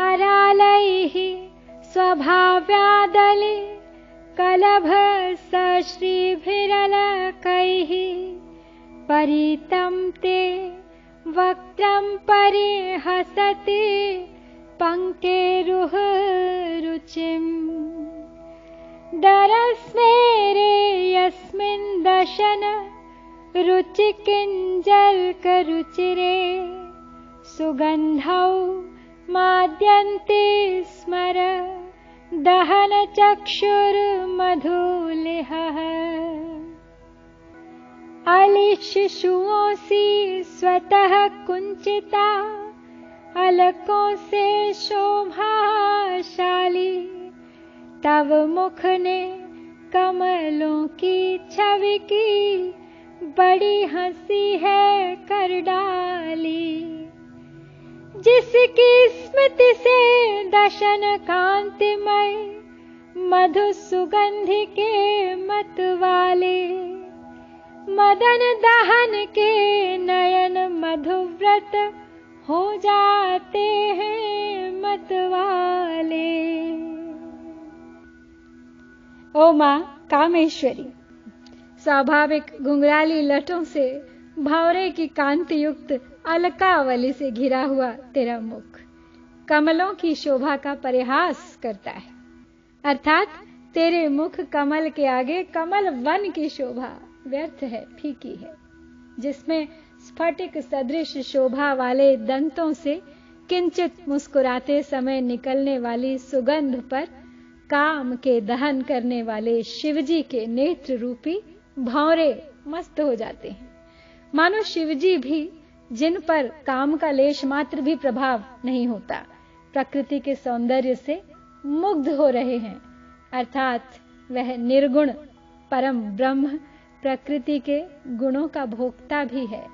अरालैः स्वभाव्यादले कलभ सश्रीभिरलकैः परितं ते वक्त्रं परिहसति पंकेरुह रुचिम् दरस्मेरे यस्मिन् दशन रुचिकिञ्जल्करुचिरे सुगन्धौ माद्यन्ते स्मर दहन चक्षुर्मधुलिहः अलिशिशुओंसी स्वतः कुंचिता अलकों से शोभाशाली तव मुख ने कमलों की छवि की बड़ी हंसी है कर डाली जिसकी स्मृति से दशन कांतिमय मधु सुगंधि के मत वाले मदन दहन के नयन मधुव्रत हो जाते हैं मतवाले। ओ मां कामेश्वरी, स्वाभाविक घुंघराली लटों से भंवरे की कांति युक्त अलकावली से घिरा हुआ तेरा मुख कमलों की शोभा का परिहास करता है, अर्थात तेरे मुख कमल के आगे कमल वन की शोभा व्यर्थ है, फीकी है, जिसमें स्फटिक सदृश शोभा वाले दंतों से किंचित मुस्कुराते समय निकलने वाली सुगंध पर काम के दहन करने वाले शिवजी के नेत्र रूपी भंवरे मस्त हो जाते हैं, मानो शिवजी भी जिन पर काम का लेश मात्र भी प्रभाव नहीं होता प्रकृति के सौंदर्य से मुग्ध हो रहे हैं, अर्थात वह निर्गुण परम ब्रह्म प्रकृति के गुणों का भोक्ता भी है।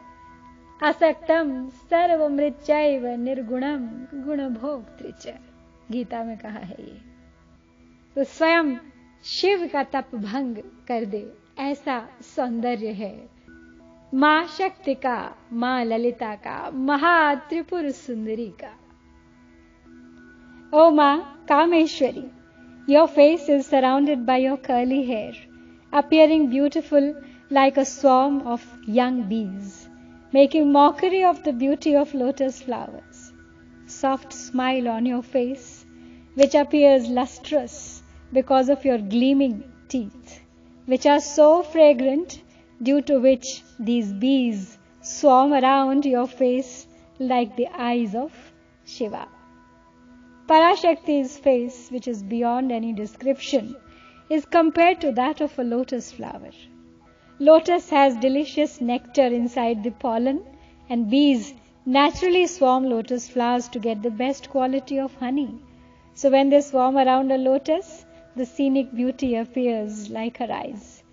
असक्तम सर्वमृत्यैव निर्गुणम गुण भोक्तृ च, गीता में कहा है ये। तो स्वयं शिव का तप भंग कर दे ऐसा सौंदर्य है मां शक्ति का, मां ललिता का, महात्रिपुर सुंदरी का। ओ मां Kameshwari, your face is surrounded by your curly hair, appearing beautiful like a swarm of young bees, making mockery of the beauty of lotus flowers. Soft smile on your face, which appears lustrous because of your gleaming teeth, which are so fragrant, due to which these bees swarm around your face like the eyes of Shiva. Parashakti's face, which is beyond any description, is compared to that of a lotus flower. Lotus has delicious nectar inside the pollen, and bees naturally swarm lotus flowers to get the best quality of honey. So when they swarm around a lotus, the scenic beauty appears like her eyes.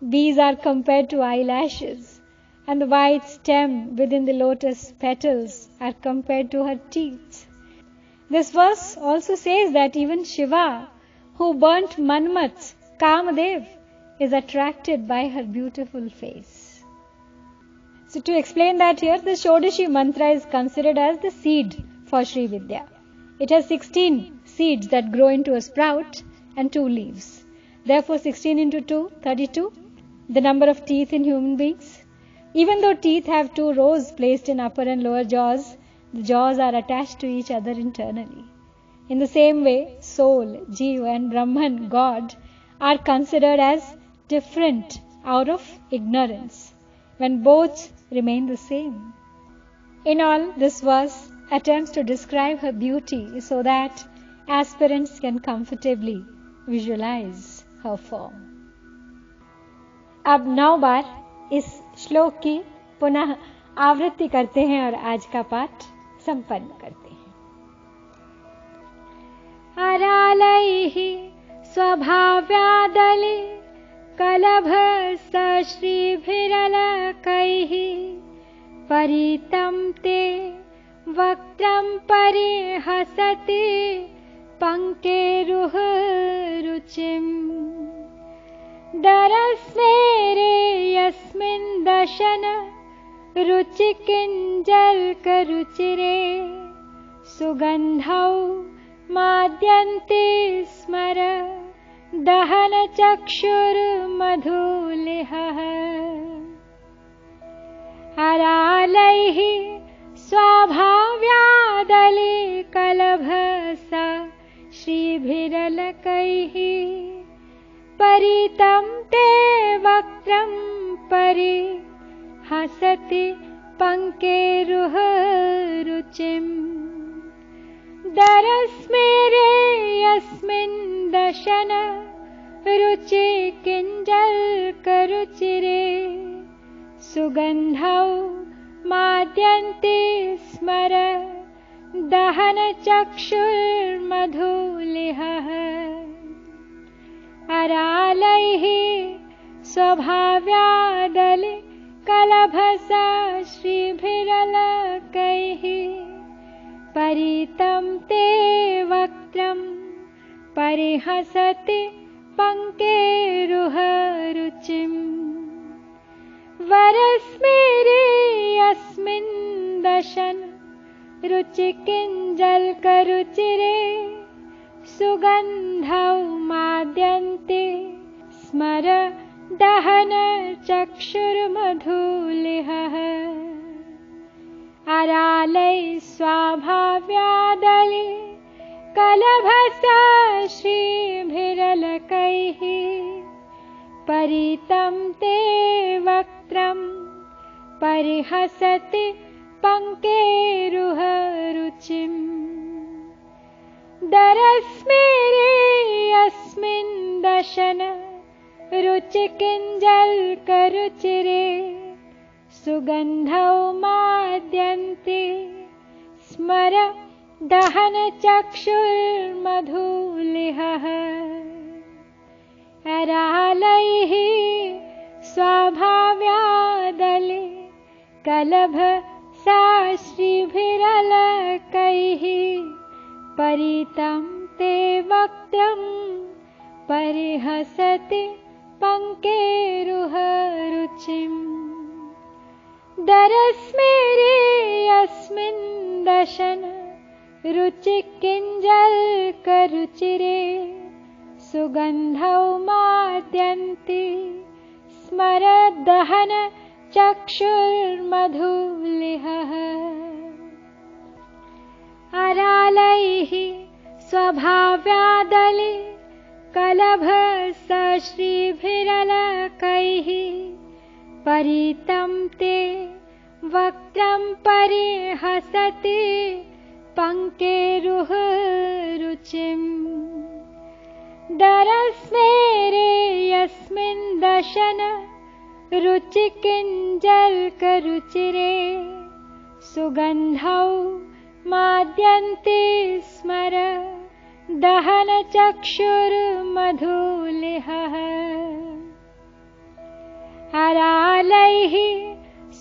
Bees are compared to eyelashes, and the white stem within the lotus petals are compared to her teeth. This verse also says that even Shiva, who burnt Manmat, Kamadev, is attracted by her beautiful face. So to explain that here, the Shodashi mantra is considered as the seed for Sri Vidya. It has 16 seeds that grow into a sprout and 2 leaves. Therefore 16 into 2, 32, the number of teeth in human beings. Even though teeth have 2 rows placed in upper and lower jaws, the jaws are attached to each other internally. In the same way, soul, Jiva and Brahman, God, are considered as different out of ignorance, when both remain the same. In all, this verse attempts to describe her beauty so that aspirants can comfortably visualize her form. अब 9 बार इस श्लोक की पुनः आवृत्ति करते हैं और आज का पाठ संपन्न करते हैं। अरालैः स्वभाव्यादले कलभ सश्रीभिरलकैः परितं ते वक्त्रं परिहसति पंकेरुह रुचिम् दरस्मेरे यस्मिन् दशन रुचिकिञ्जल्करुचिरे सुगन्धौ माद्यन्ते स्मर दहनचक्षुर्मधुलिहः अरालैः स्वाभाव्यादलिकलभसा श्रीभिरलकैः परितं ते वक्त्रं परिहसति पङ्केरुहरुचिम् दरस्मेरे यस्मिन् दशन रुचि किञ्जल्करुचिरे सुगन्धौ माद्यन्ते स्मर दहनचक्षुर्मधुलिहः अरालैः स्वभाव्यादलिकलभसा श्रीभिरलकैः परितं ते वक्त्रं परिहसति पङ्केरुहरुचिम् वरस्मेरे यस्मिन् दशन रुचिकिञ्जल्करुचिरे सुगन्धौ माद्यन्ते स्मर दहनचक्षुर्मधुलिहः अरालैः स्वाभाव्यादलिकलभसा श्रीभिरलकैः परितं ते वक्त्रं परिहसति पङ्केरुहरुचिम् दरस्मेरे यस्मिन् दशन रुचिकिञ्जल्करुचिरे सुगन्धौ माद्यन्ते स्मर दहनचक्षुर्मधुलिहः अरालैः स्वाभाव्यादलिकलभसा श्रीभिरलकैः परितं ते वक्त्रं परिहसति पङ्केरुहरुचिम् दरस्मेरे यस्मिन् दशन रुचिकिञ्जल्करुचिरे सुगन्धौ माद्यन्ते स्मर दहनचक्षुर्मधुलिहः अरालैः स्वभाव्यादलिकलभसा श्रीभिरलकैः परितं ते वक्त्रं परिहसति पङ्केरुहरुचिम् दरस्मेरे यस्मिन् दशन रुचिकिञ्जल्करुचिरे सुगन्धौ माद्यन्ते स्मर दहनचक्षुर्मधुलिहः अरालैः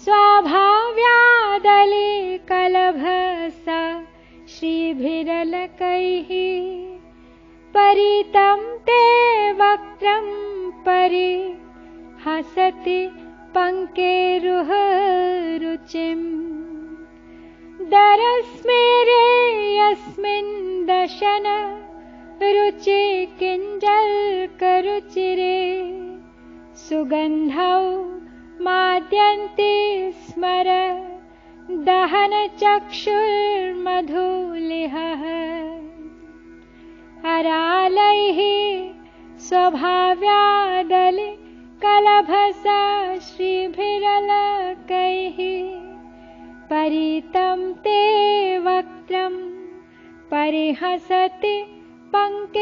स्वाभाव्यादलिकलभसा श्रीभिरलकैः परितं ते वक्त्रं परिहसति पङ्केरुहरुचिम् दरस्मेरे यस्मिन् दशन रुचिकिञ्जल्करुचिरे सुगन्धौ माद्यन्ते स्मर दहनचक्षुर्मधुलिहः अरालैः स्वभाव्यादलिकलभसा श्रीभिरलकैः परितं ते वक्त्रं परिहसति पङ्केरुहरुचिम्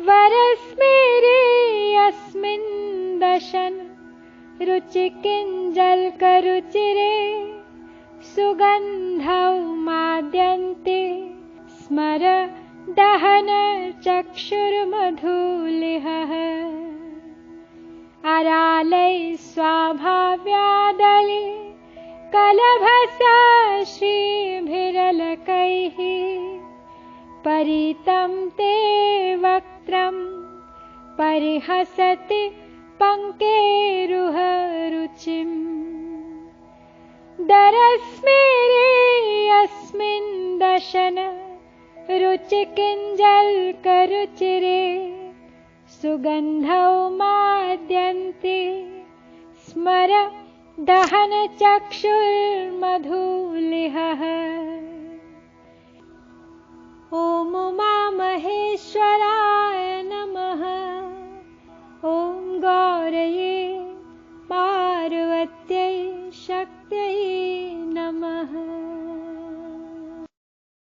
वरस्मेरे यस्मिन् दशन रुचिकिञ्जल्करुचिरे सुगन्धौ माद्यन्ते स्मर दहनचक्षुर्मधुलिहः अरालैः स्वाभाव्यादलिकलभसा श्रीभिरलकैः परितं ते वक्त्रं परिहसति पङ्केरुहरुचिम् दरस्मेरे अस्मिन् दशन रुचिकिञ्जल्करुचिरे सुगन्धौ माद्यन्ते स्मर दहनचक्षुर्मधुलिहः